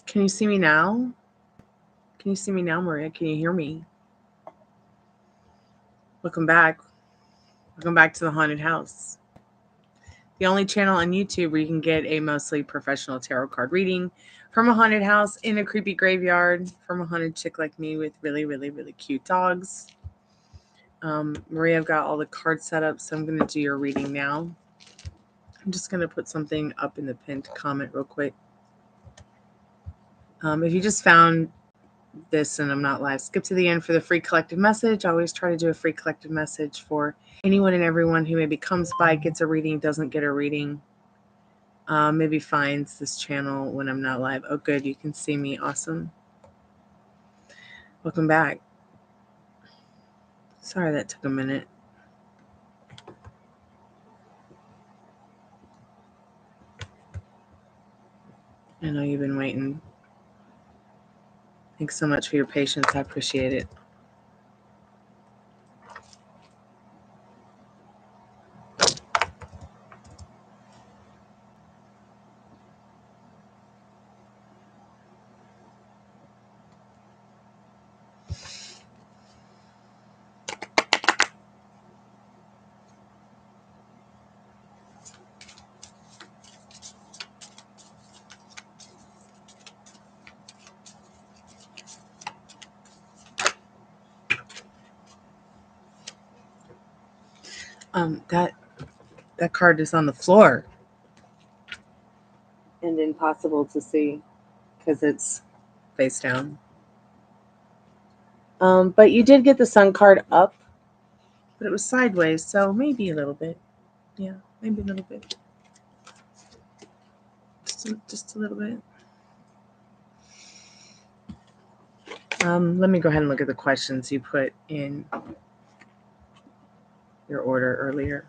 Can you see me now? Can you see me now, Maria? Can you hear me? Welcome back. Welcome back to the Haunted House. The only channel on YouTube where you can get a mostly professional tarot card reading from a haunted house in a creepy graveyard from a haunted chick like me with really, really, really cute dogs. Maria, I've got all the cards set up, so I'm going to do your reading now. I'm just going to put something up in the pinned comment real quick. If you just found this and I'm not live, skip to the end for the free collective message. I always try to do a free collective message for anyone and everyone who maybe comes by, gets a reading, doesn't get a reading, maybe finds this channel when I'm not live. Oh, good. You can see me. Awesome. Welcome back. Sorry that took a minute. I know you've been waiting. Thanks so much for your patience. I appreciate it. That card is on the floor and impossible to see because it's face down. But you did get the sun card up, but it was sideways, so maybe a little bit. Yeah, maybe a little bit. Just a little bit. Let me go ahead and look at the questions you put in your order earlier.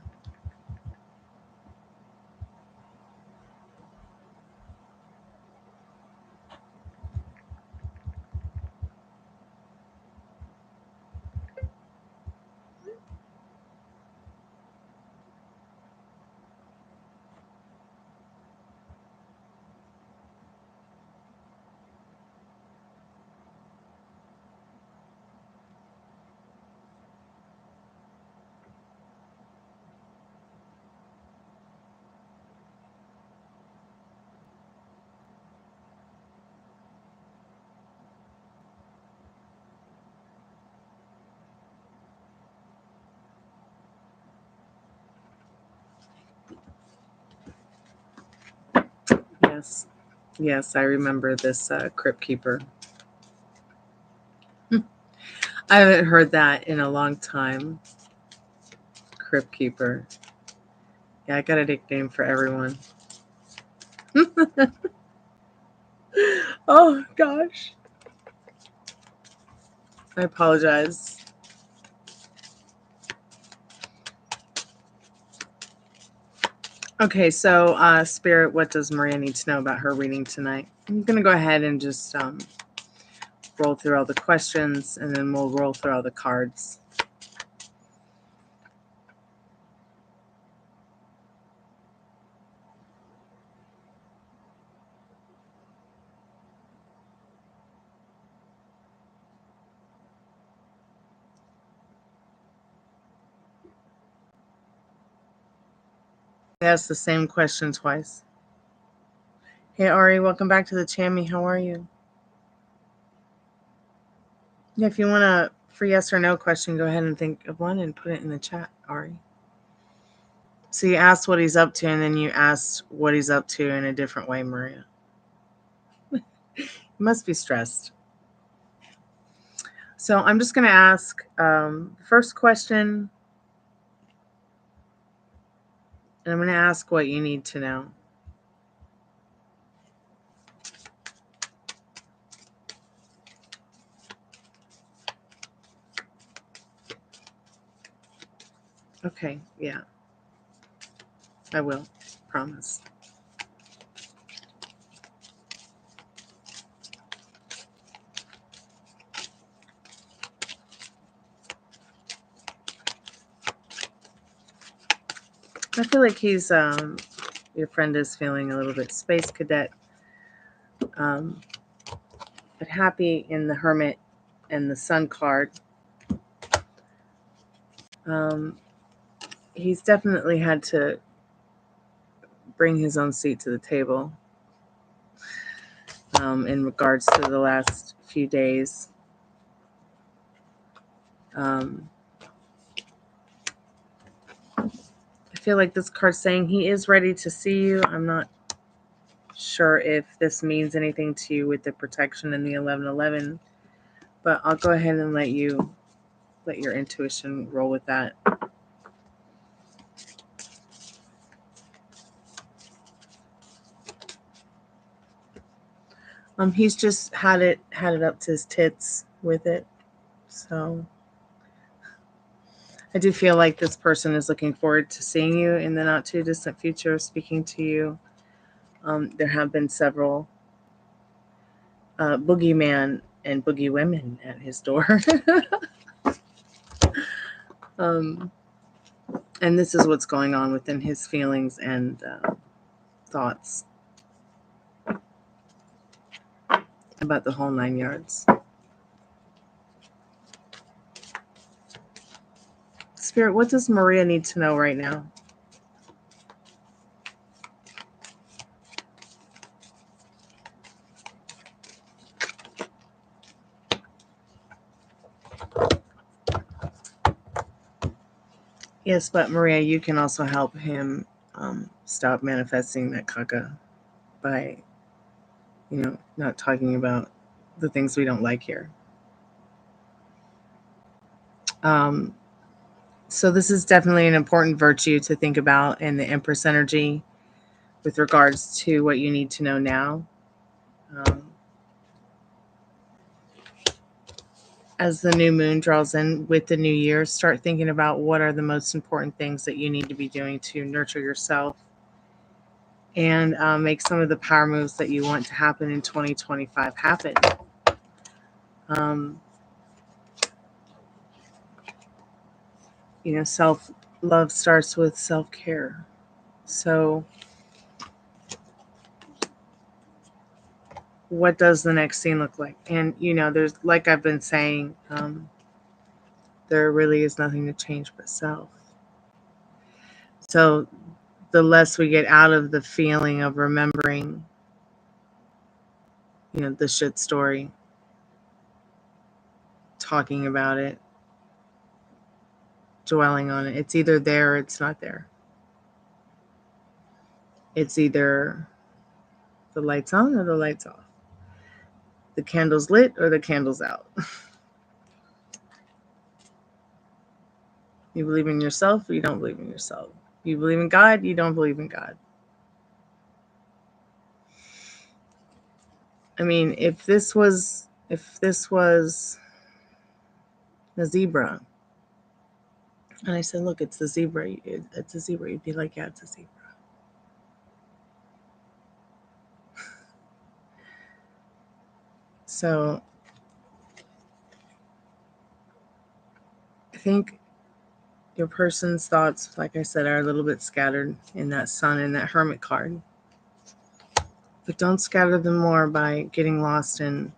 Yes, I remember this Crypt Keeper. I haven't heard that in a long time. Crypt Keeper. Yeah, I got a nickname for everyone. Oh, gosh. I apologize. Okay, so Spirit, what does Maria need to know about her reading tonight? I'm going to go ahead and just roll through all the questions, and then we'll roll through all the cards. I asked the same question twice. Hey, Ari, welcome back to the Chammy. How are you? Yeah, if you want a free yes or no question, go ahead and think of one and put it in the chat, Ari. So you asked what he's up to, and then you asked what he's up to in a different way, Maria. You must be stressed. So I'm just going to ask the first question, and I'm going to ask what you need to know. Okay, yeah. I will, promise. I feel like he's, your friend is feeling a little bit space cadet. but happy in the Hermit and the Sun card. He's definitely had to bring his own seat to the table in regards to the last few days. I feel like this card's saying he is ready to see you. I'm not sure if this means anything to you with the protection in the 1111, but I'll go ahead and let your intuition roll with that. He's just had it up to his tits with it. So I do feel like this person is looking forward to seeing you in the not too distant future, speaking to you. There have been several boogeyman and boogie women at his door. And this is what's going on within his feelings and thoughts about the whole 9 yards. Spirit, what does Maria need to know right now? Yes, but Maria, you can also help him stop manifesting that caca by, not talking about the things we don't like here. So this is definitely an important virtue to think about in the Empress energy with regards to what you need to know now. As the new moon draws in with the new year, start thinking about what are the most important things that you need to be doing to nurture yourself and make some of the power moves that you want to happen in 2025 happen. Self-love starts with self-care. So what does the next scene look like? And, there's, like I've been saying, there really is nothing to change but self. So the less we get out of the feeling of remembering, the shit story, talking about it, dwelling on it. It's either there or it's not there. It's either the lights on or the lights off. The candle's lit or the candle's out. You believe in yourself or you don't believe in yourself. You believe in God, you don't believe in God. I mean, if this was a zebra, and I said, look, it's the zebra, it's a zebra, you'd be like, yeah, it's a zebra. So I think your person's thoughts, like I said, are a little bit scattered in that Sun and that Hermit card. But don't scatter them more by getting lost in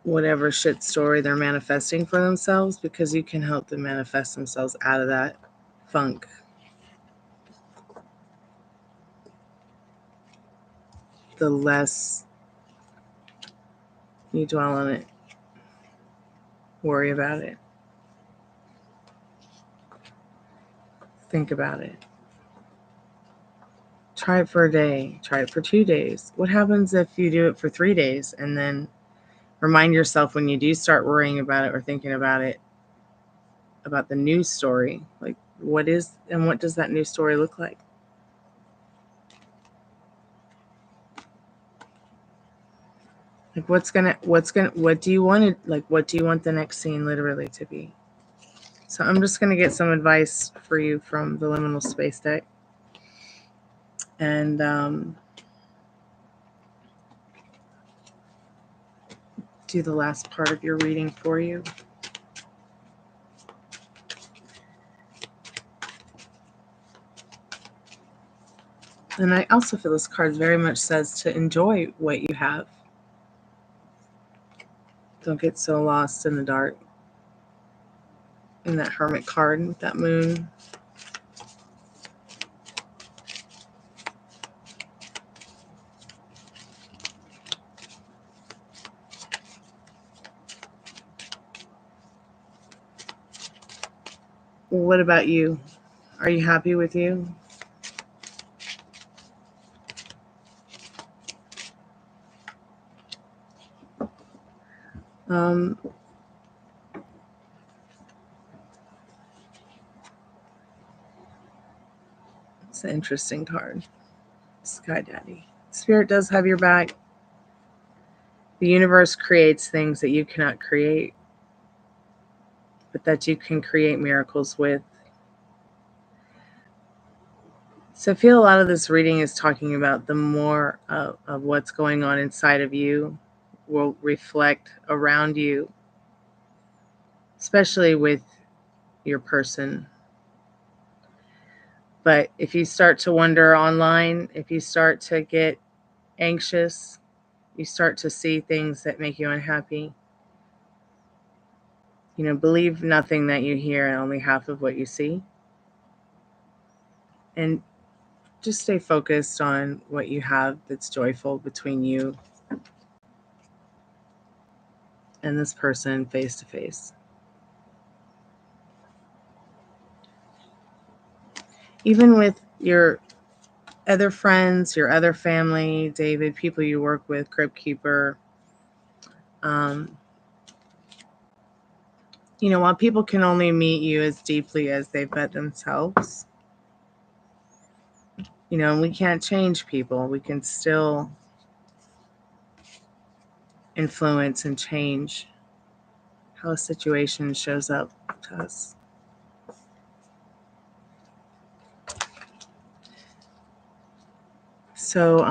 whatever shit story they're manifesting for themselves, because you can help them manifest themselves out of that funk. The less you dwell on it, worry about it, think about it. Try it for a day, try it for 2 days. What happens if you do it for 3 days and then remind yourself when you do start worrying about it or thinking about it, about the news story, like what does that news story look like? Like what do you want the next scene literally to be? So I'm just going to get some advice for you from the Liminal Space deck. And do the last part of your reading for you. And I also feel this card very much says to enjoy what you have. Don't get so lost in the dark. In that Hermit card with that moon. What about you? Are you happy with you? It's an interesting card. Sky Daddy. Spirit does have your back. The universe creates things that you cannot create, but that you can create miracles with. So I feel a lot of this reading is talking about the more of what's going on inside of you will reflect around you, especially with your person. But if you start to wonder online, if you start to get anxious, you start to see things that make you unhappy, believe nothing that you hear and only half of what you see. And just stay focused on what you have that's joyful between you and this person face to face. Even with your other friends, your other family, David, people you work with, Crypt Keeper. While people can only meet you as deeply as they've met themselves, and we can't change people. We can still influence and change how a situation shows up to us. So,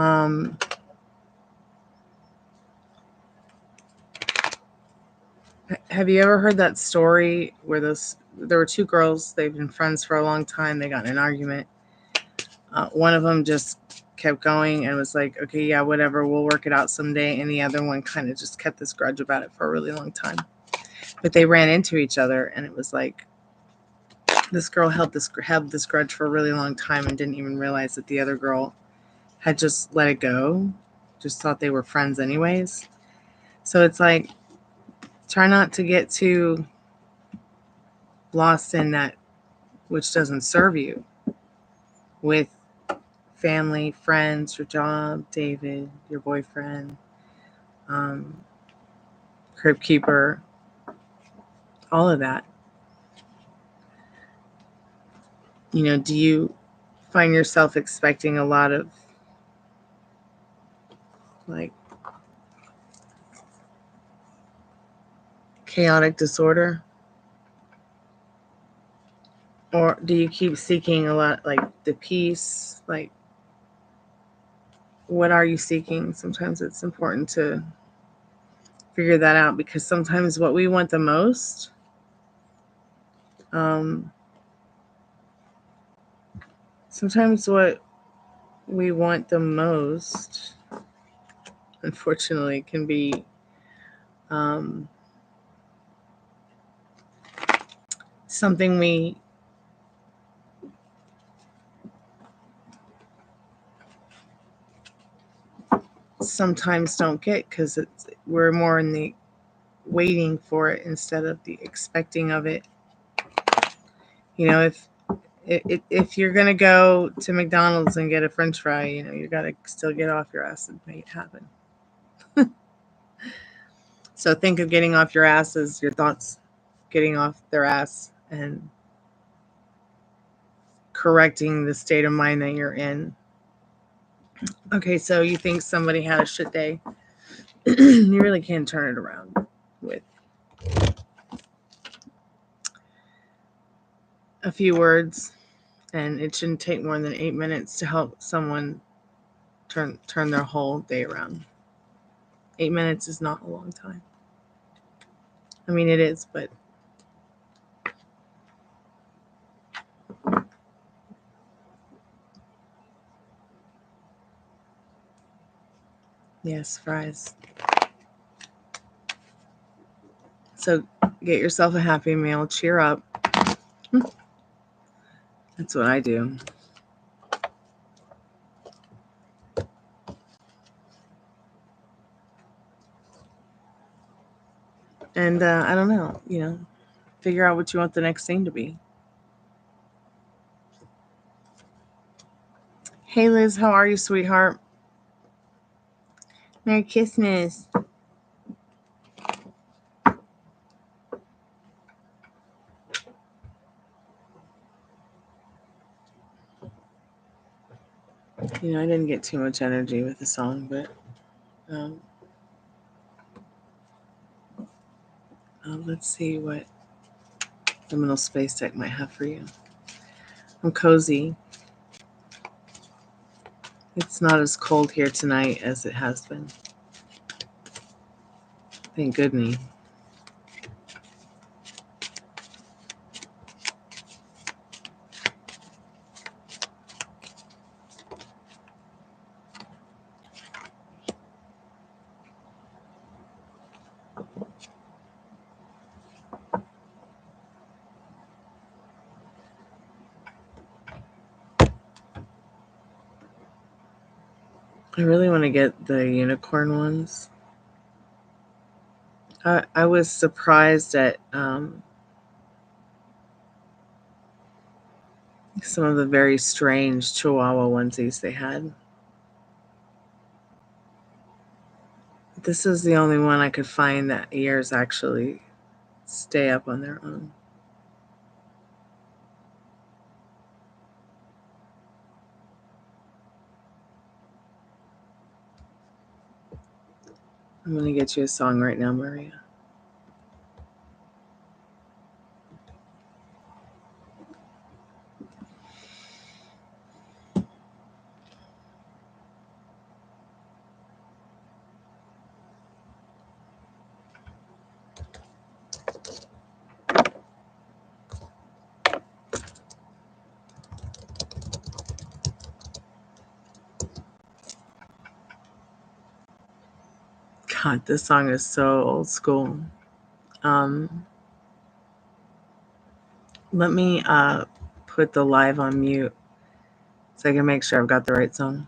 have you ever heard that story where there were two girls, they've been friends for a long time, they got in an argument. One of them just kept going and was like, okay, yeah, whatever, we'll work it out someday. And the other one kind of just kept this grudge about it for a really long time. But they ran into each other, and it was like this girl held this grudge for a really long time and didn't even realize that the other girl had just let it go, just thought they were friends anyways. So it's like, try not to get too lost in that which doesn't serve you with family, friends, your job, David, your boyfriend, Crypt Keeper, all of that. Do you find yourself expecting a lot of like chaotic disorder? Or do you keep seeking a lot, like the peace? Like, what are you seeking? Sometimes it's important to figure that out, because sometimes what we want the most, unfortunately, can be something we sometimes don't get, because we're more in the waiting for it instead of the expecting of it. If you're gonna go to McDonald's and get a French fry, you gotta still get off your ass and make it happen. So think of getting off your ass as your thoughts getting off their ass and correcting the state of mind that you're in. Okay, so you think somebody had a shit day. You really can't turn it around with a few words, and it shouldn't take more than 8 minutes to help someone turn their whole day around. 8 minutes is not a long time. I mean, it is, but yes, fries. So get yourself a Happy Meal. Cheer up. That's what I do. And I don't know, figure out what you want the next scene to be. Hey, Liz, how are you, sweetheart? Merry Christmas. I didn't get too much energy with the song, but let's see what Liminal Space Deck might have for you. I'm cozy. It's not as cold here tonight as it has been. Thank goodness. I really want to get the unicorn ones. I was surprised at some of the very strange Chihuahua onesies they had. This is the only one I could find that ears actually stay up on their own. I'm going to get you a song right now, Maria. God, this song is so old school. Let me put the live on mute so I can make sure I've got the right song.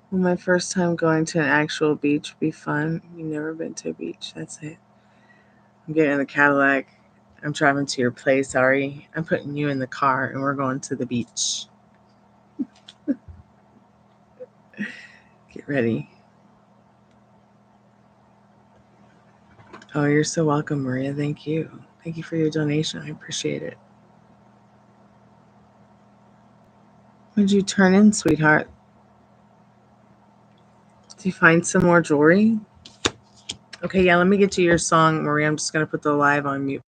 Well, my first time going to an actual beach would be fun. You've never been to a beach. That's it. I'm getting in the Cadillac. I'm driving to your place, Ari. I'm putting you in the car and we're going to the beach. Get ready. Oh, you're so welcome, Maria. Thank you. Thank you for your donation. I appreciate it. What did you turn in, sweetheart? Did you find some more jewelry? Okay, yeah, let me get to your song, Maria. I'm just going to put the live on mute.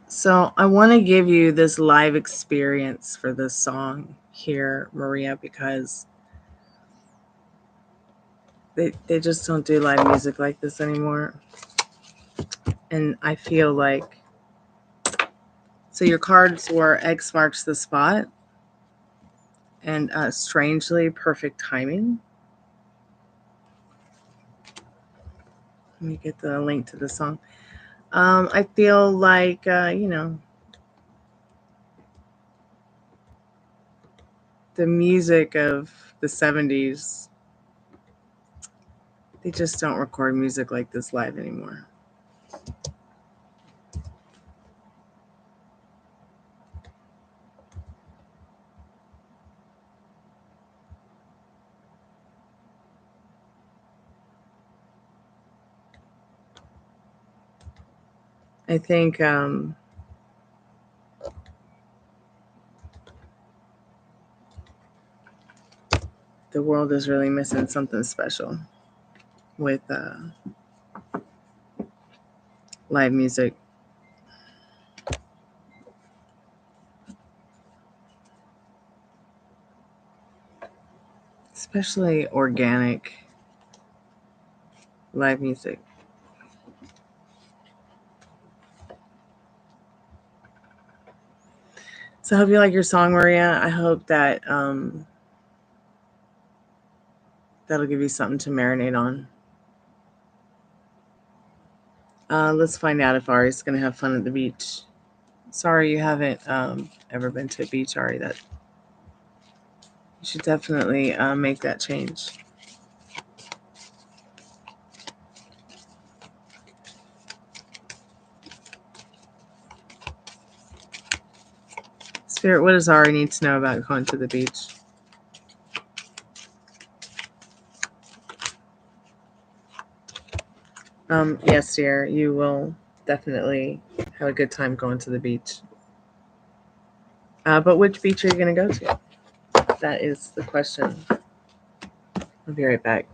So I want to give you this live experience for this song here, Maria, because they just don't do live music like this anymore. And I feel like, so your cards were X marks the spot and strangely perfect timing. Let me get the link to the song. I feel like, the music of the 70s, they just don't record music like this live anymore. I think the world is really missing something special with live music. Especially organic live music. So I hope you like your song, Maria. I hope that that'll give you something to marinate on. Let's find out if Ari's going to have fun at the beach. Sorry you haven't ever been to a beach, Ari. That you should definitely make that change. Spirit, what does Ari need to know about going to the beach? Yes, dear, you will definitely have a good time going to the beach. But which beach are you going to go to? That is the question. I'll be right back.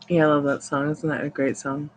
Yeah, I love that song. Isn't that a great song?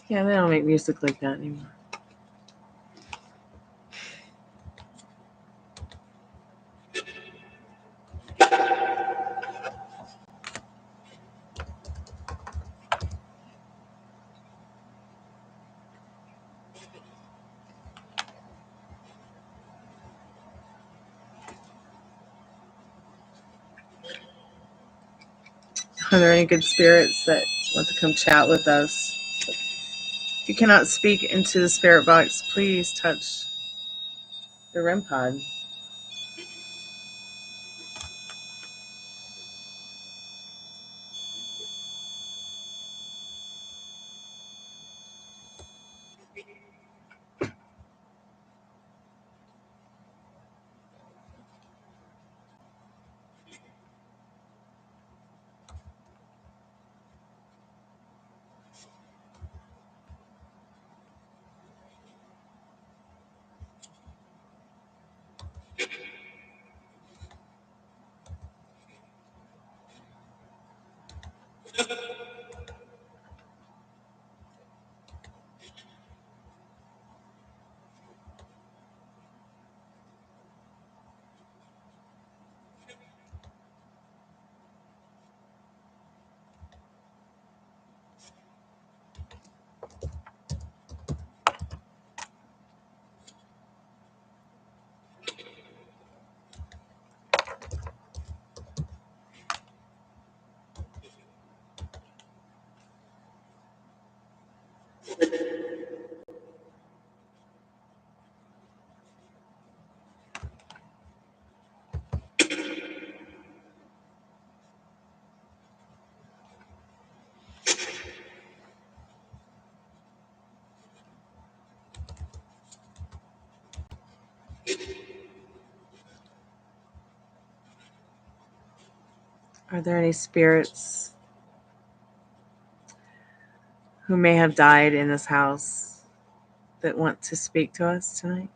Yeah, they don't make music like that anymore. Are there any good spirits that want to come chat with us? If you cannot speak into the spirit box, please touch the REM pod. Are there any spirits who may have died in this house that want to speak to us tonight?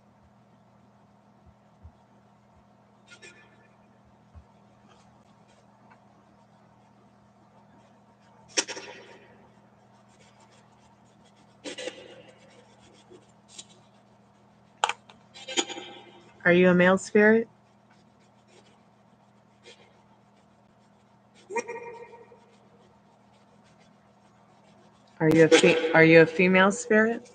Are you a male spirit? Are you a female spirit?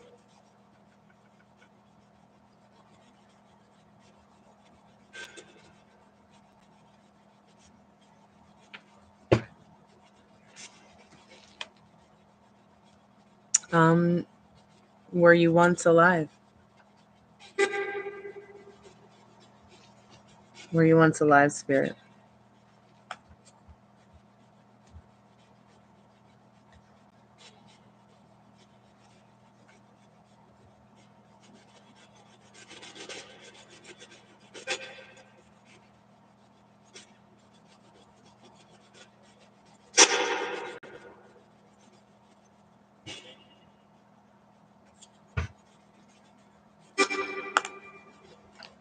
Were you once alive? Were you once alive, spirit?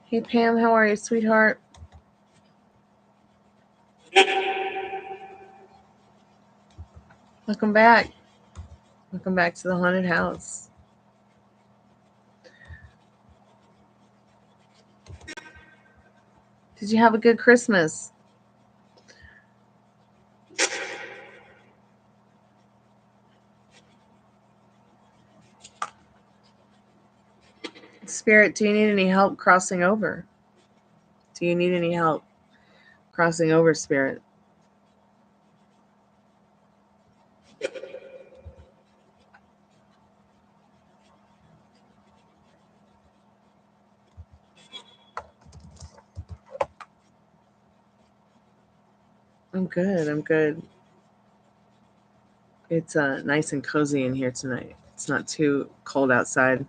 Hey Pam, how are you, sweetheart? Welcome back. Welcome back to the haunted house. Did you have a good Christmas? Spirit, do you need any help crossing over? Do you need any help crossing over, Spirit? I'm good. I'm good. It's nice and cozy in here tonight. It's not too cold outside.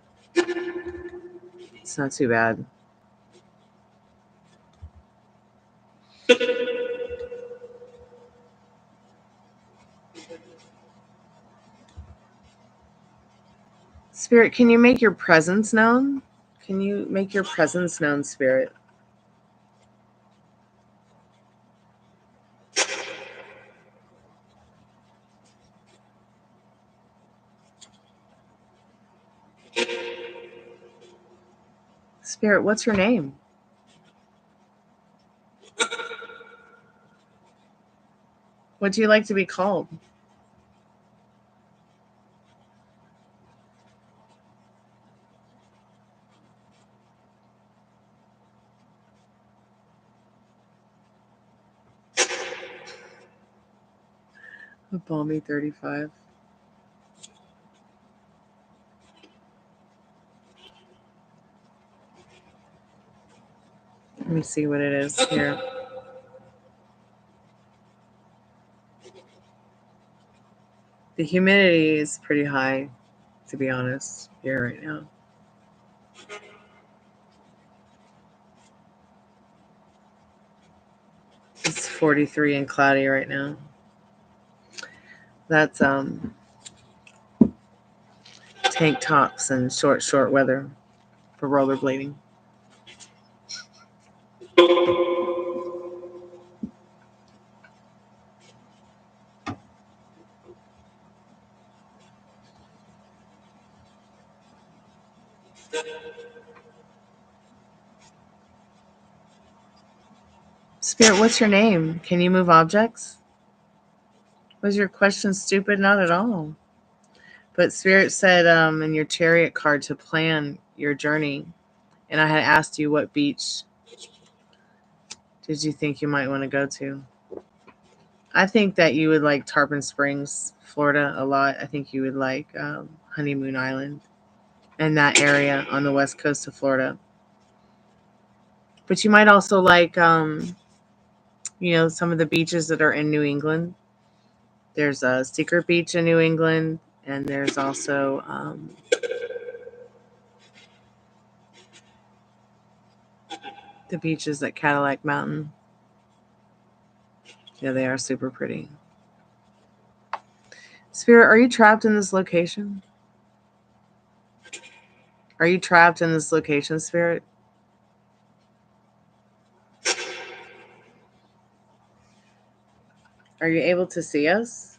It's not too bad. Spirit, can you make your presence known? Can you make your presence known, Spirit? Spirit, what's your name? What do you like to be called? A balmy 35. Let me see what it is here. The humidity is pretty high, to be honest, here right now. It's 43 and cloudy right now. That's tank tops and short weather for rollerblading. Spirit, what's your name? Can you move objects? Was your question stupid? Not at all. But Spirit said in your chariot card to plan your journey. And I had asked you what beach did you think you might want to go to. I think that you would like Tarpon Springs, Florida a lot. I think you would like Honeymoon Island and that area on the west coast of Florida. But you might also like, some of the beaches that are in New England. There's a Secret Beach in New England, and there's also the beaches at Cadillac Mountain. Yeah, they are super pretty. Spirit, are you trapped in this location? Are you trapped in this location, Spirit? Are you able to see us?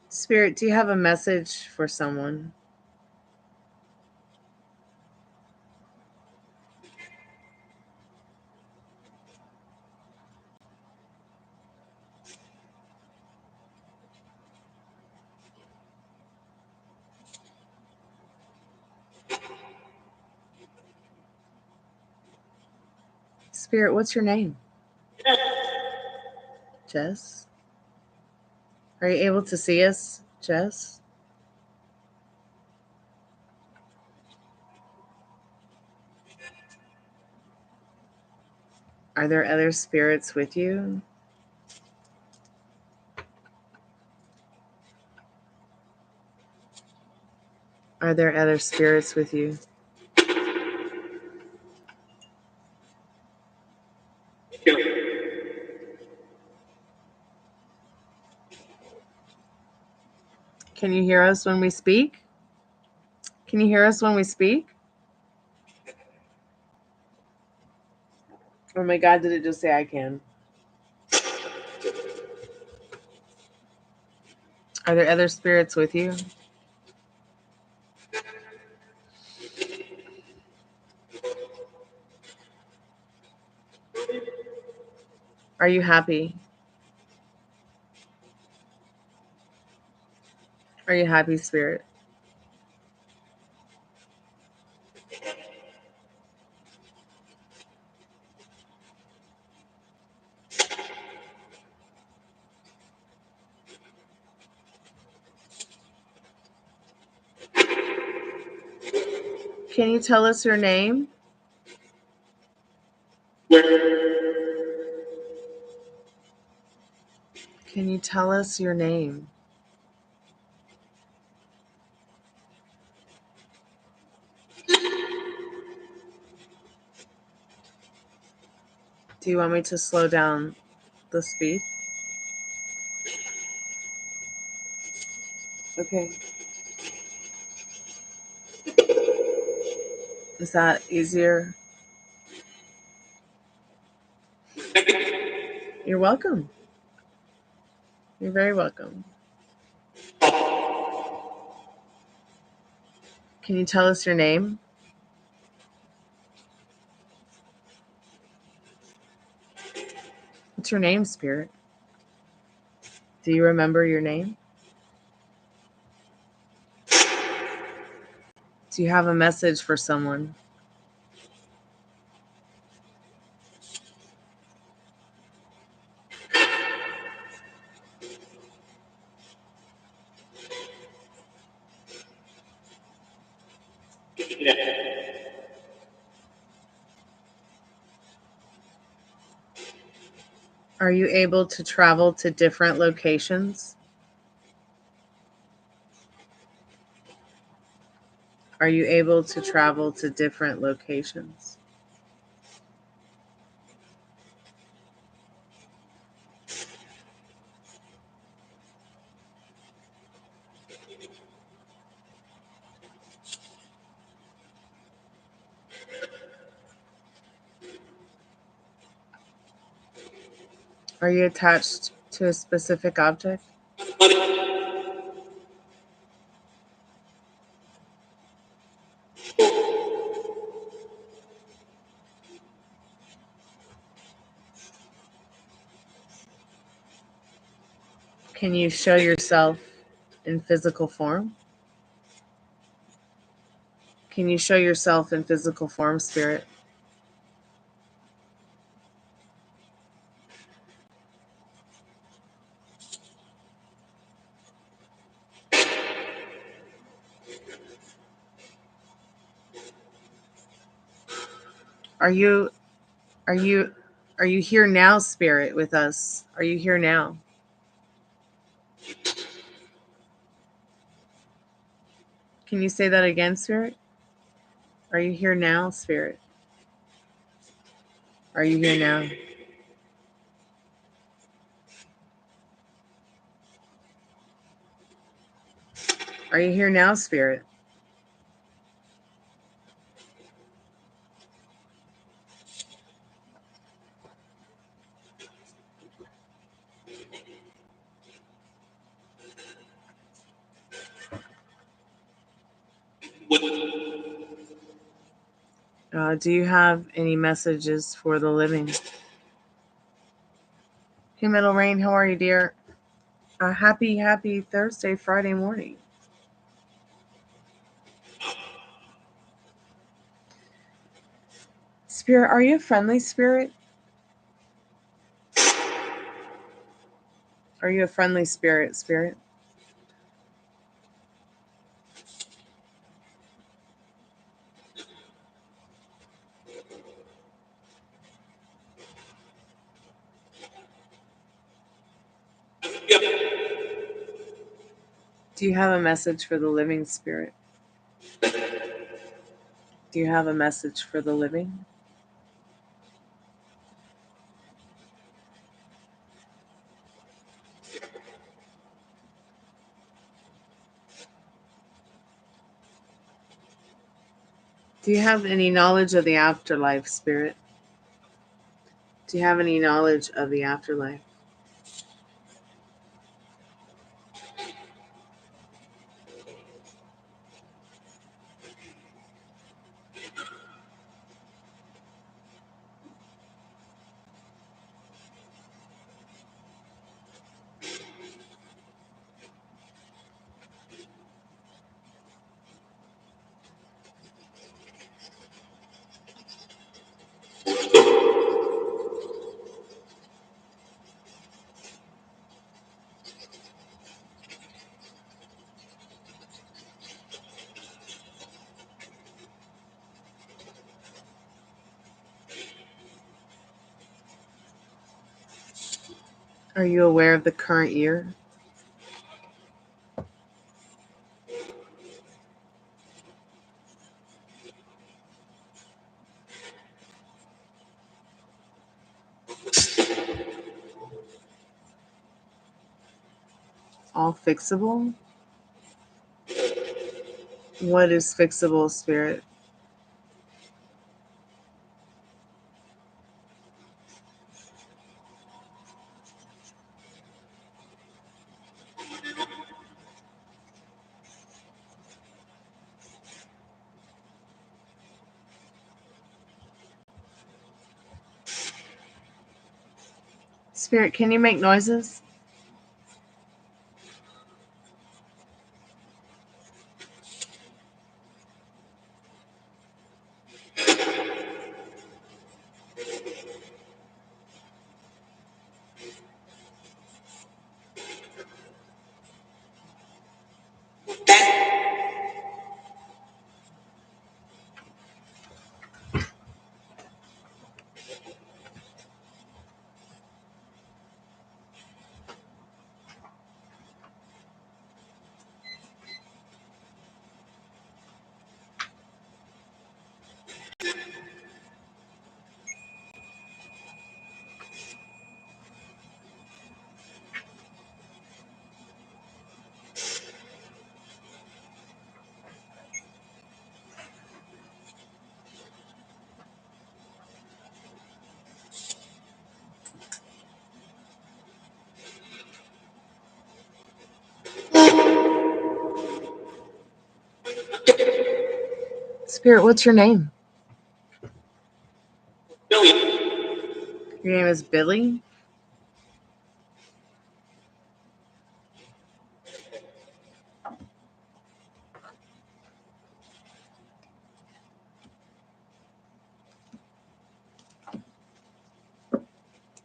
Spirit, do you have a message for someone? Spirit, what's your name? Jess? Are you able to see us, Jess? Are there other spirits with you? Are there other spirits with you? Can you hear us when we speak? Can you hear us when we speak? Oh my God, did it just say I can? Are there other spirits with you? Are you happy? Are you happy, Spirit? Can you tell us your name? Can you tell us your name? Do you want me to slow down the speed? Okay. Is that easier? You're welcome. You're very welcome. Can you tell us your name? What's your name, Spirit? Do you remember your name? Do you have a message for someone? Are you able to travel to different locations? Are you able to travel to different locations? Are you attached to a specific object? Can you show yourself in physical form? Can you show yourself in physical form, Spirit? Are you here now, Spirit, with us? Are you here now? Can you say that again, Spirit? Are you here now, Spirit? Are you here now? Are you here now, Spirit? Do you have any messages for the living? Hey, Middle Rain, how are you, dear? Happy Thursday, Friday morning. Spirit, are you a friendly spirit? Are you a friendly spirit, Spirit? Do you have a message for the living, Spirit? Do you have a message for the living? Do you have any knowledge of the afterlife, Spirit? Do you have any knowledge of the afterlife? Are you aware of the current year? All fixable? What is fixable, Spirit? Spirit, can you make noises? Spirit, what's your name? Billy. Your name is Billy?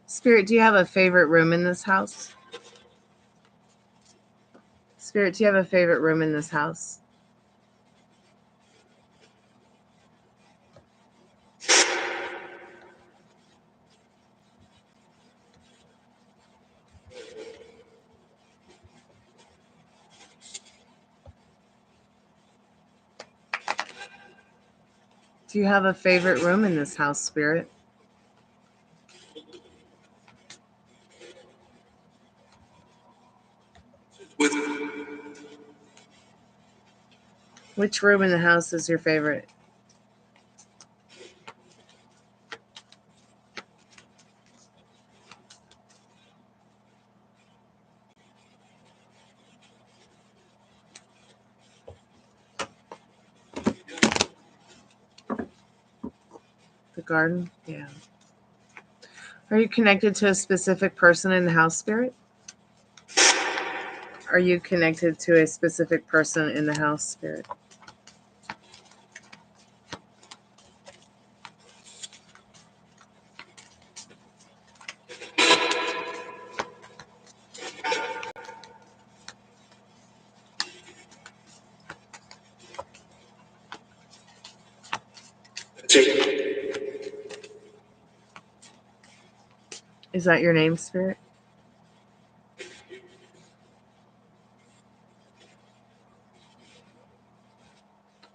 Spirit, do you have a favorite room in this house? Spirit, do you have a favorite room in this house? Do you have a favorite room in this house, Spirit? With Which room in the house is your favorite? The garden? Yeah. Are you connected to a specific person in the house, Spirit? Are you connected to a specific person in the house, Spirit? Is that your name, Spirit?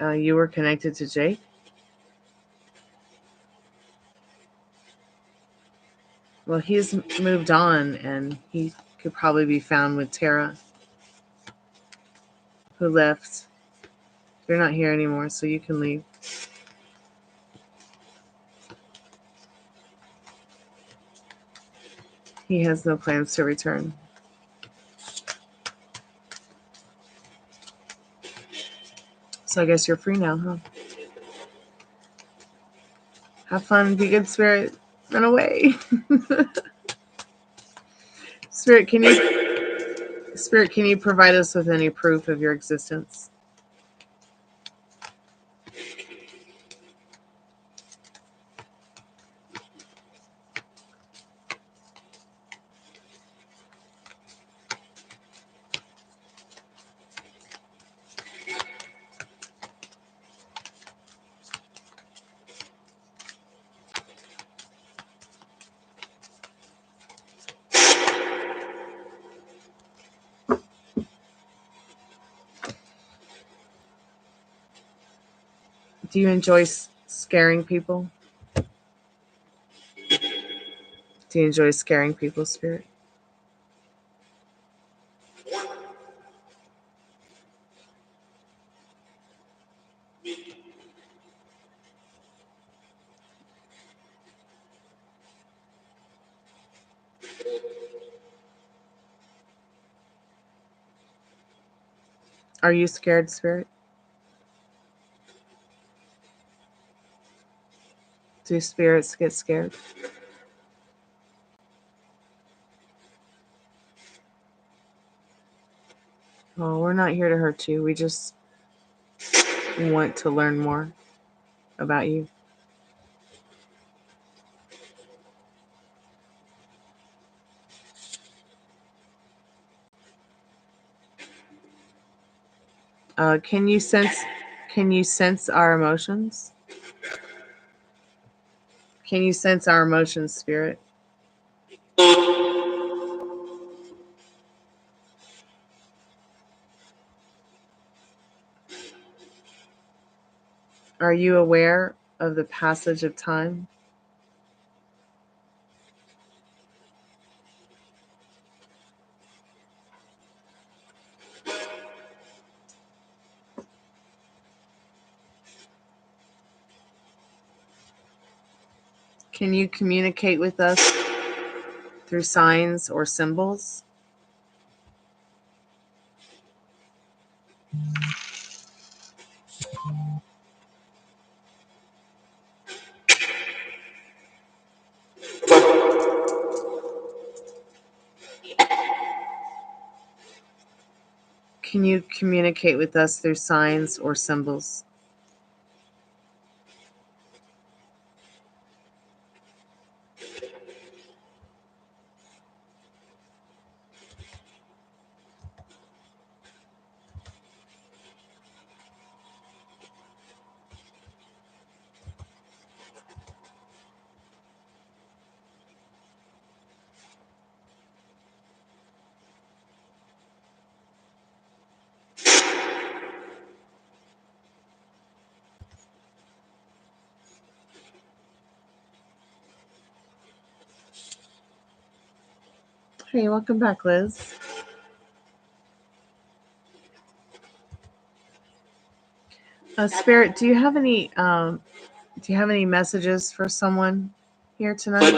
You were connected to Jake? Well, he's moved on, and he could probably be found with Tara, who left. You're not here anymore, so you can leave. He has no plans to return. So I guess you're free now, huh? Have fun, be good, Spirit. Run away. Spirit, can you provide us with any proof of your existence? Do you enjoy scaring people? Do you enjoy scaring people, Spirit? Are you scared, Spirit? Do spirits get scared? Well, we're not here to hurt you. We just want to learn more about you. Can you sense our emotions? Can you sense our emotions, Spirit? Are you aware of the passage of time? Can you communicate with us through signs or symbols? Can you communicate with us through signs or symbols? Hey, welcome back, Liz. Spirit, do you have any messages for someone here tonight?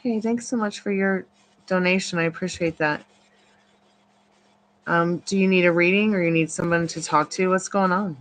Hey, thanks so much for your donation. I appreciate that. Do you need a reading or you need someone to talk to? What's going on?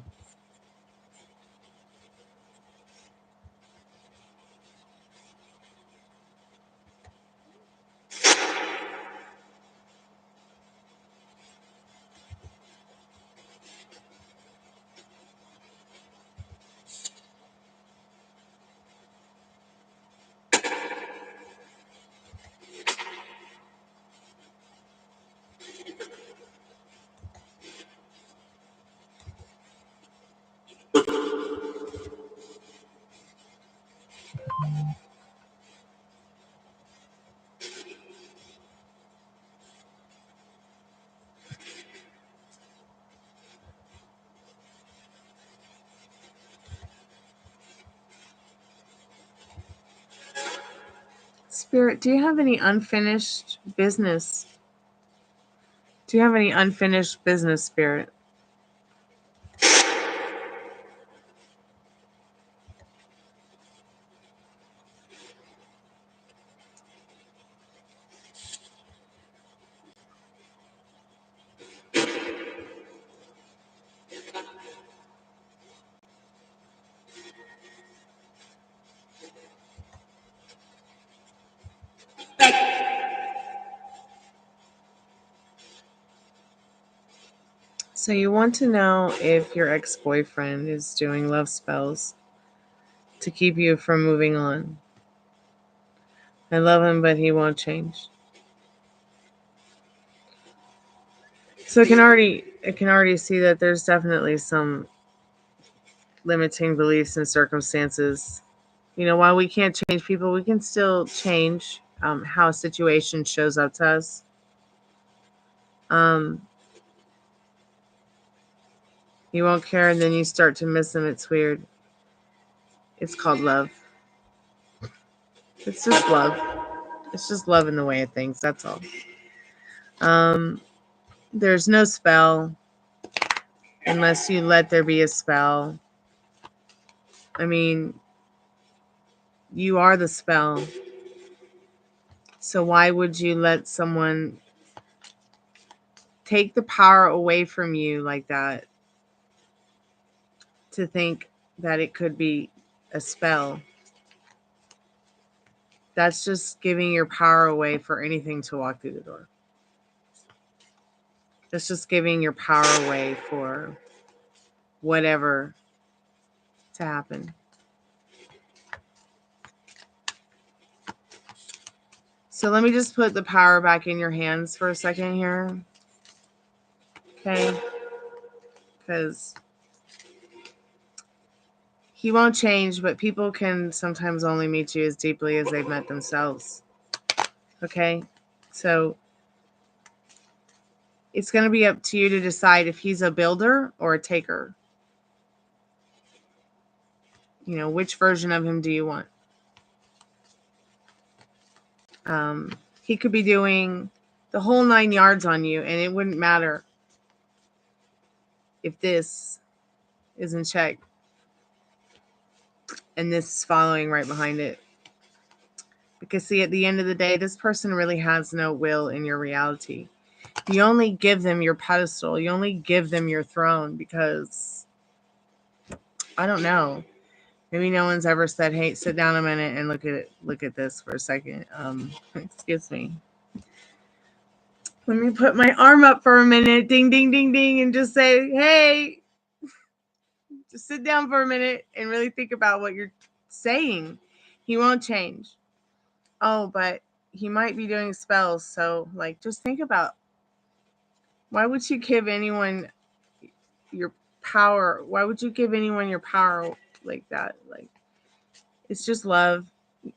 Spirit, do you have any unfinished business? Do you have any unfinished business, Spirit? So you want to know if your ex-boyfriend is doing love spells to keep you from moving on. I love him, but he won't change. So I can already see that there's definitely some limiting beliefs and circumstances. You know, while we can't change people, we can still change how a situation shows up to us. You won't care, and then you start to miss them. It's weird. It's called love. It's just love. It's just love in the way of things. That's all. There's no spell unless you let there be a spell. I mean, you are the spell. So why would you let someone take the power away from you like that? to think that it could be a spell. That's just giving your power away for anything to walk through the door. That's just giving your power away for whatever to happen. So let me just put the power back in your hands for a second here. Okay? Because he won't change, but people can sometimes only meet you as deeply as they've met themselves. Okay? So it's going to be up to you to decide if he's a builder or a taker. You know, which version of him do you want? He could be doing the whole 9 yards on you, and it wouldn't matter if this is in check and this is following right behind it. Because, see, at the end of the day, this person really has no will in your reality. You only give them your pedestal. You only give them your throne because, I don't know. Maybe no one's ever said, hey, sit down a minute and look at this for a second. Excuse me. Let me put my arm up for a minute. Ding, ding, ding, ding. And just say, hey, just sit down for a minute and really think about what you're saying. He won't change. Oh, but he might be doing spells. So, like, just think about, why would you give anyone your power? Why would you give anyone your power like that? Like, it's just love.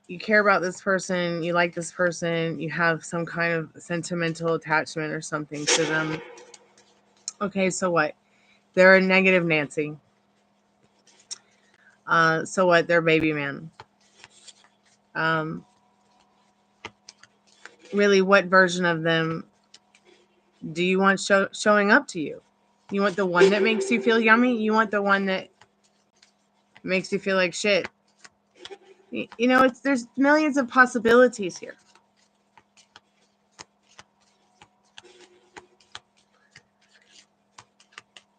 You care about this person. You like this person. You have some kind of sentimental attachment or something to them. Okay, so what? They're a negative Nancy. So what? They're baby man. Really, what version of them do you want showing up to you? You want the one that makes you feel yummy? You want the one that makes you feel like shit? You know, there's millions of possibilities here.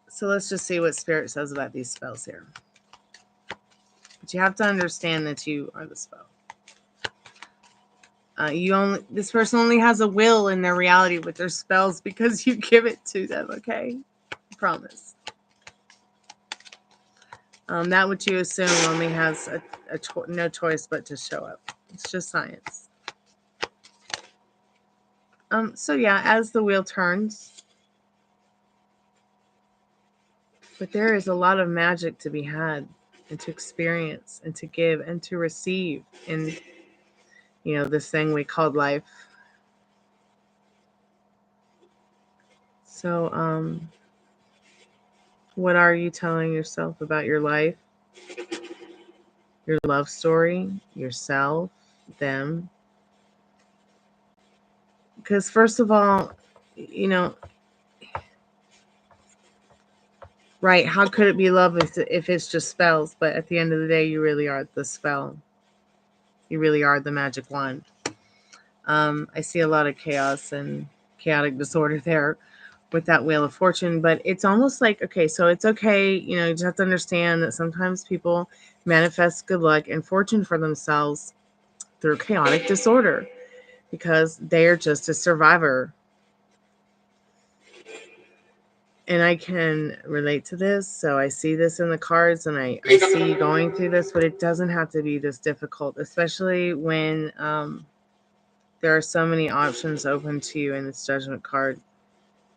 So let's just see what Spirit says about these spells here. But you have to understand that you are the spell. This person only has a will in their reality with their spells because you give it to them, okay? I promise. That which you assume only has no choice but to show up. It's just science. So yeah, as the wheel turns, but there is a lot of magic to be had and to experience and to give and to receive in, you know, this thing we called life. So, what are you telling yourself about your life, your love story, yourself, them? Because first of all, you know, right, how could it be love if it's just spells? But at the end of the day, you really are the spell. You really are the magic wand. I see a lot of chaos and chaotic disorder there with that Wheel of Fortune, but it's almost like, okay, so it's okay, you know, you just have to understand that sometimes people manifest good luck and fortune for themselves through chaotic disorder because they're just a survivor. And I can relate to this, so I see this in the cards, and I see you going through this, but it doesn't have to be this difficult, especially when there are so many options open to you in this Judgment card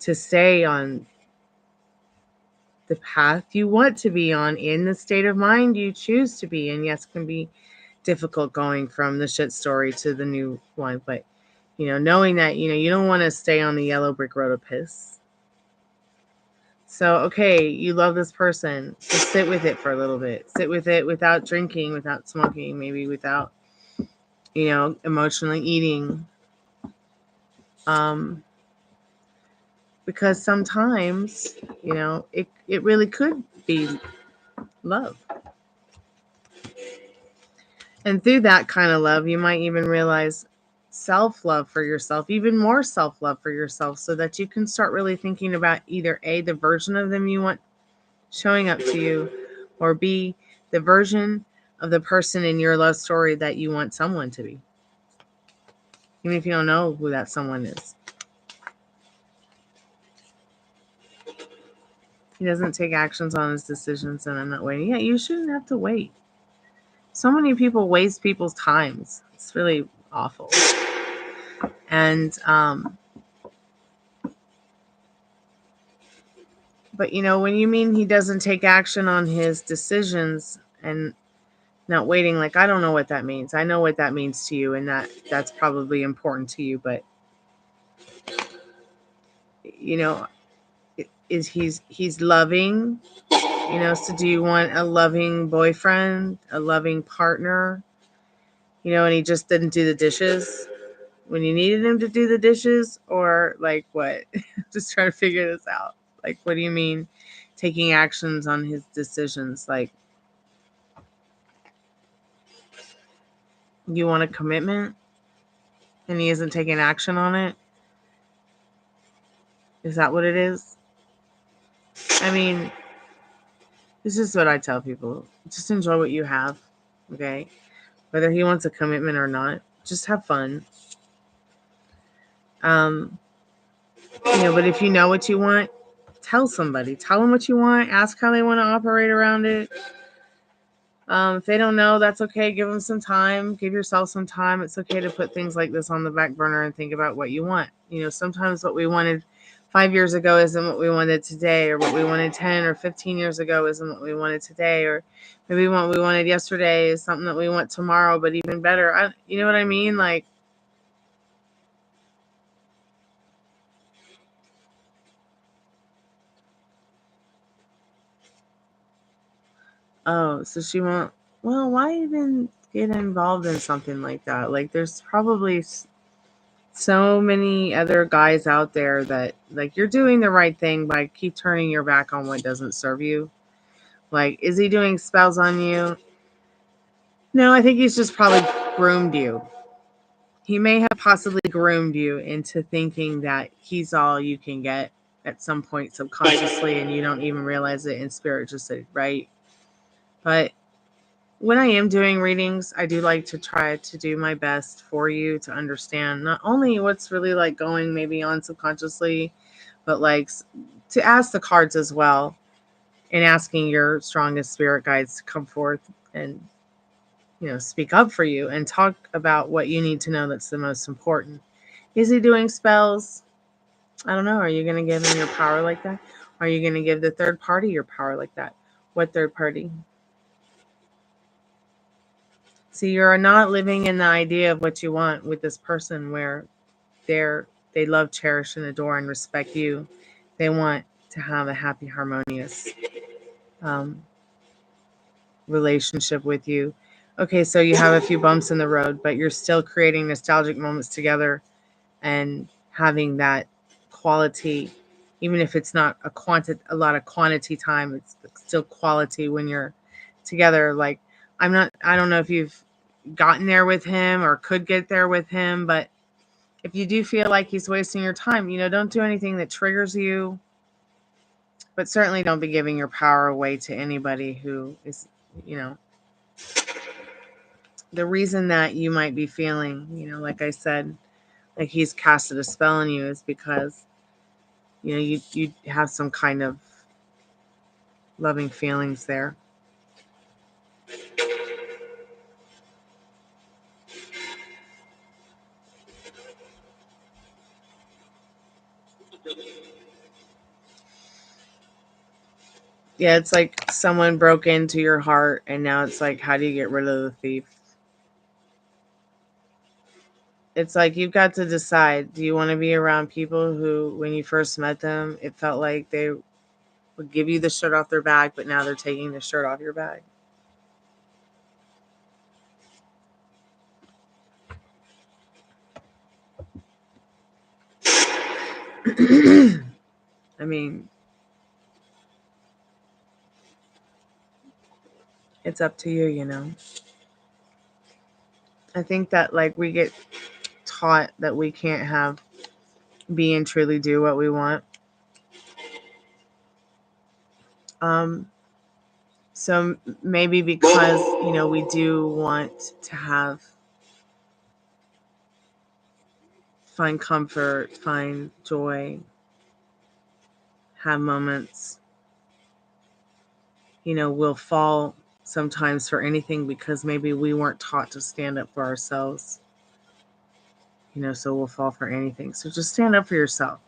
to stay on the path you want to be on in the state of mind you choose to be in. Yes, it can be difficult going from the shit story to the new one, but, you know, knowing that, you know, you don't want to stay on the yellow brick road of piss. So, okay, you love this person. Just sit with it for a little bit. Sit with it without drinking, without smoking, maybe without, you know, emotionally eating. Because sometimes, you know, it really could be love. And through that kind of love, you might even realize self-love for yourself, even more self-love for yourself, so that you can start really thinking about either A, the version of them you want showing up to you, or be the version of the person in your love story that you want someone to be. Even if you don't know who that someone is. He doesn't take actions on his decisions, and I'm not waiting. Yeah, you shouldn't have to wait. So many people waste people's times. It's really awful. And, but you know, when you mean he doesn't take action on his decisions and not waiting, like, I don't know what that means. I know what that means to you, and that's probably important to you, but you know, is he's loving, you know, so do you want a loving boyfriend, a loving partner, you know, and he just didn't do the dishes when you needed him to do the dishes, or like what? Just trying to figure this out. Like, what do you mean taking actions on his decisions? Like, you want a commitment and he isn't taking action on it? Is that what it is? I mean, this is what I tell people. Just enjoy what you have, okay? Whether he wants a commitment or not, just have fun. You know, but if you know what you want, tell somebody. Tell them what you want. Ask how they want to operate around it. If they don't know, that's okay. Give them some time. Give yourself some time. It's okay to put things like this on the back burner and think about what you want. You know, sometimes what we wanted 5 years ago isn't what we wanted today, or what we wanted 10 or 15 years ago isn't what we wanted today, or maybe what we wanted yesterday is something that we want tomorrow, but even better. You know what I mean? Like, oh, so she won't. Well, why even get involved in something like that? Like, there's probably so many other guys out there that, like, you're doing the right thing by keep turning your back on what doesn't serve you. Like, is he doing spells on you? No, I think he's just probably groomed you. He may have possibly groomed you into thinking that he's all you can get at some point subconsciously, and you don't even realize it, and spirit just said, right? But when I am doing readings, I do like to try to do my best for you to understand not only what's really like going maybe on subconsciously, but like to ask the cards as well, and asking your strongest spirit guides to come forth and, you know, speak up for you and talk about what you need to know that's the most important. Is he doing spells? I don't know. Are you going to give him your power like that? Are you going to give the third party your power like that? What third party? See, you're not living in the idea of what you want with this person, where they love, cherish, and adore and respect you. They want to have a happy, harmonious um, relationship with you. Okay, so you have a few bumps in the road, but you're still creating nostalgic moments together and having that quality, even if it's not a lot of quantity time, it's still quality when you're together. Like, I don't know if you've gotten there with him or could get there with him, but if you do feel like he's wasting your time, you know, don't do anything that triggers you, but certainly don't be giving your power away to anybody who is, you know, the reason that you might be feeling, you know, like I said, like he's casted a spell on you is because, you know, you have some kind of loving feelings there. Yeah, it's like someone broke into your heart, and now it's like, how do you get rid of the thief? It's like you've got to decide, do you want to be around people who, when you first met them, it felt like they would give you the shirt off their back, but now they're taking the shirt off your back? I mean, it's up to you, you know. I think that, like, we get taught that we can't be and truly do what we want. So maybe because, you know, we do want to find comfort, find joy, have moments, you know, we'll fall sometimes for anything because maybe we weren't taught to stand up for ourselves. You know, so we'll fall for anything. So just stand up for yourself.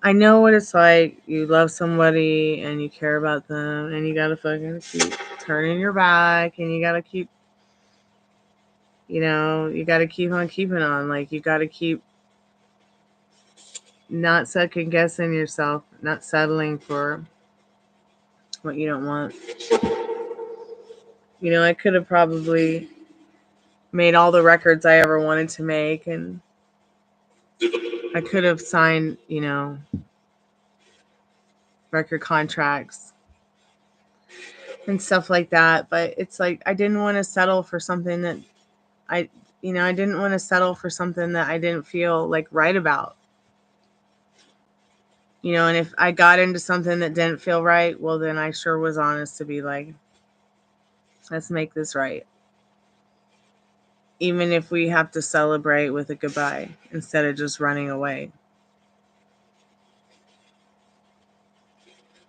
I know what it's like. You love somebody and you care about them and you gotta fucking keep turning your back and you gotta keep, you know, you gotta keep on keeping on. Like, you gotta keep not second guessing yourself, not settling for what you don't want. You know, I could have probably made all the records I ever wanted to make, and I could have signed, you know, record contracts and stuff like that. But it's like, I didn't want to settle for something that I didn't want to settle for something that I didn't feel like right about. You know, and if I got into something that didn't feel right, well, then I sure was honest to be like, let's make this right. Even if we have to celebrate with a goodbye instead of just running away.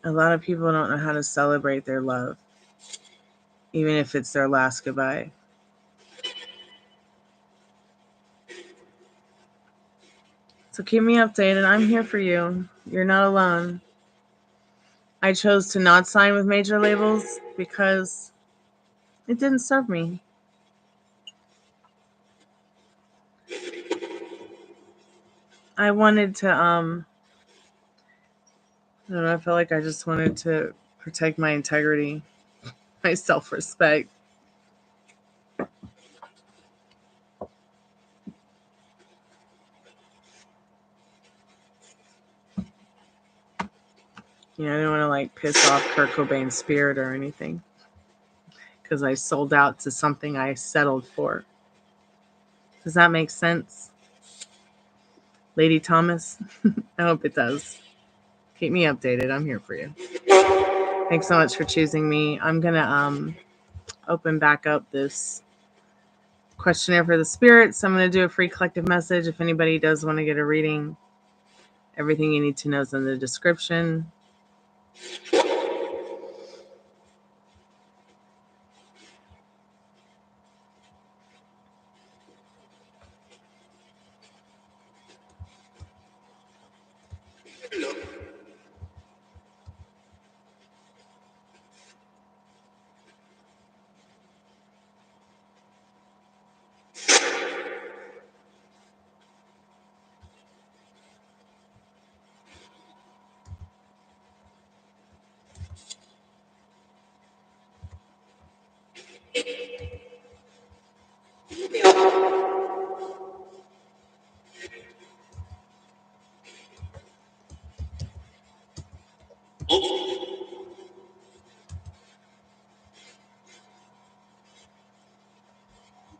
A lot of people don't know how to celebrate their love, even if it's their last goodbye. So keep me updated. I'm here for you. You're not alone. I chose to not sign with major labels because it didn't serve me. I wanted to, I don't know, I felt like I just wanted to protect my integrity, my self-respect. You know, I didn't want to like piss off Kurt Cobain's spirit or anything because I sold out to something I settled for. Does that make sense? Lady Thomas? I hope it does. Keep me updated. I'm here for you. Thanks so much for choosing me. I'm going to open back up this questionnaire for the spirits. I'm going to do a free collective message. If anybody does want to get a reading, everything you need to know is in the description.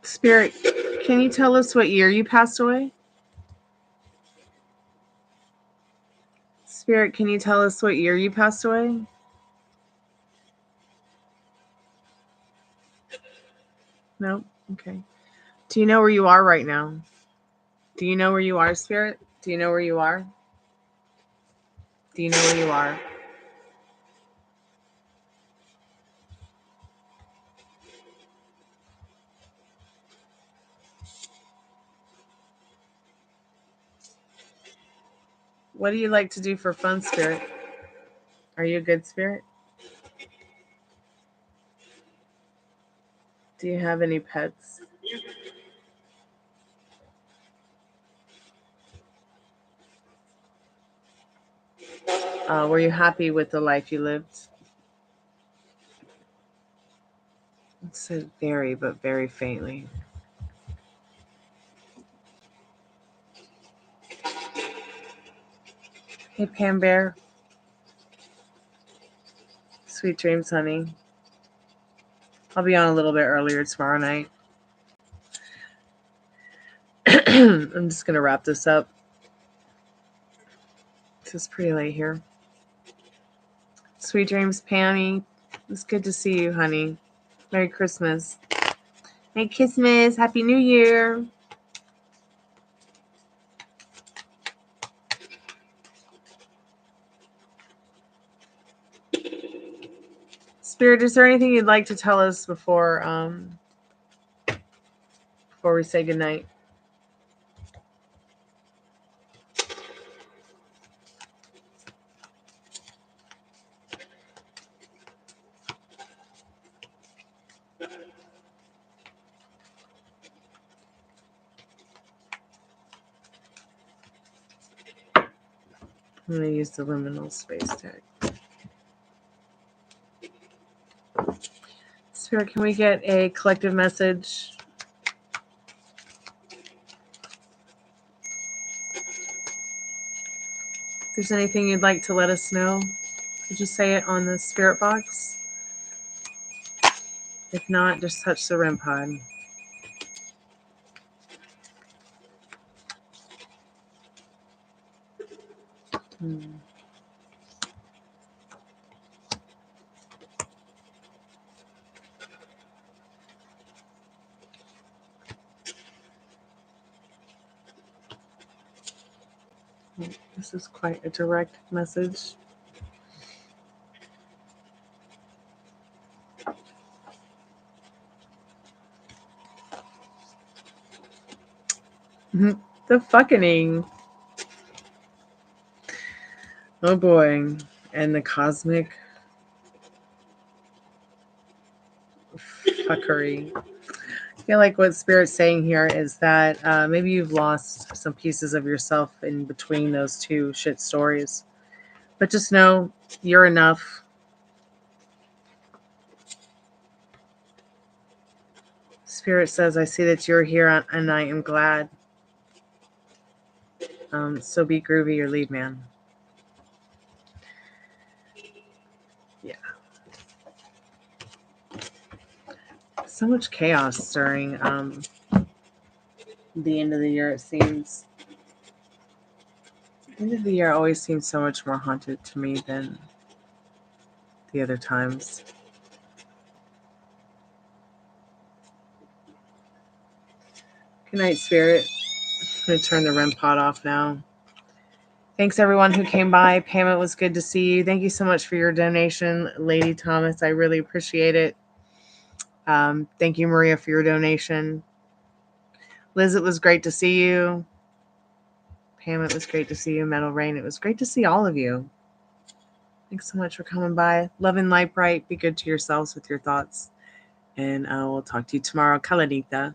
Spirit, can you tell us what year you passed away? Spirit, can you tell us what year you passed away? No? Okay. Do you know where you are right now? Do you know where you are, Spirit? Do you know where you are? Do you know where you are? What do you like to do for fun, Spirit? Are you a good spirit? Do you have any pets? Were you happy with the life you lived? It said very, but very faintly. Hey, Pam Bear. Sweet dreams, honey. I'll be on a little bit earlier tomorrow night. I'm just going to wrap this up. It's pretty late here. Sweet dreams, Pammy. It's good to see you, honey. Merry Christmas. Merry Christmas. Happy New Year. Spirit, is there anything you'd like to tell us before we say goodnight? I'm going to use the liminal space tag. Spirit, can we get a collective message? If there's anything you'd like to let us know, could you say it on the spirit box? If not, just touch the REM pod. This is quite a direct message. The fucking. Oh boy. And the cosmic fuckery. I feel like what Spirit's saying here is that maybe you've lost some pieces of yourself in between those two shit stories. But just know you're enough. Spirit says, I see that you're here and I am glad. So be groovy or leave, man. Yeah. So much chaos during the end of the year, it seems. The end of the year always seems so much more haunted to me than the other times. Good night, Spirit. I'm going to turn the REM pod off now. Thanks, everyone who came by. Pam, it was good to see you. Thank you so much for your donation, Lady Thomas. I really appreciate it. Thank you, Maria, for your donation. Liz, it was great to see you. Pam, it was great to see you. Metal Rain, it was great to see all of you. Thanks so much for coming by. Love and light bright. Be good to yourselves with your thoughts. And we'll talk to you tomorrow. Kalanita.